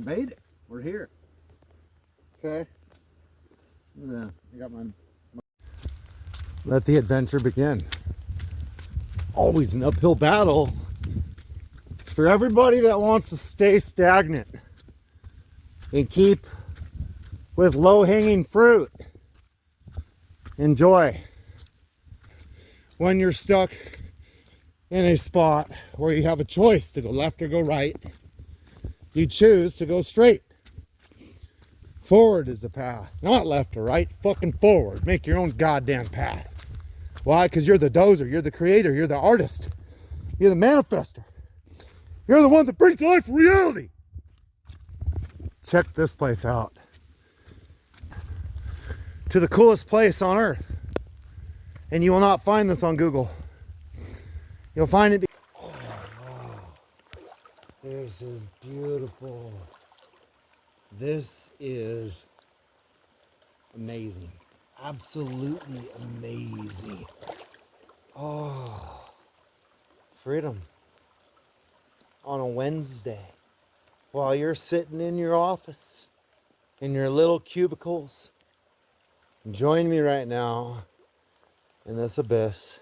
made it. We're here. Okay. I got my... Let the adventure begin. Always an uphill battle for everybody that wants to stay stagnant and keep with low-hanging fruit. Enjoy. When you're stuck in a spot where you have a choice to go left or go right, you choose to go straight. Forward is the path, not left or right, fucking forward. Make your own goddamn path. Why? Because you're the dozer, you're the creator, you're the artist, you're the manifester. You're the one that brings to life reality. Check this place out. To the coolest place on earth. And you will not find this on Google. You'll find it. Oh, this is beautiful. This is amazing. Absolutely amazing. Oh, freedom on a Wednesday while you're sitting in your office in your little cubicles. Join me right now in this abyss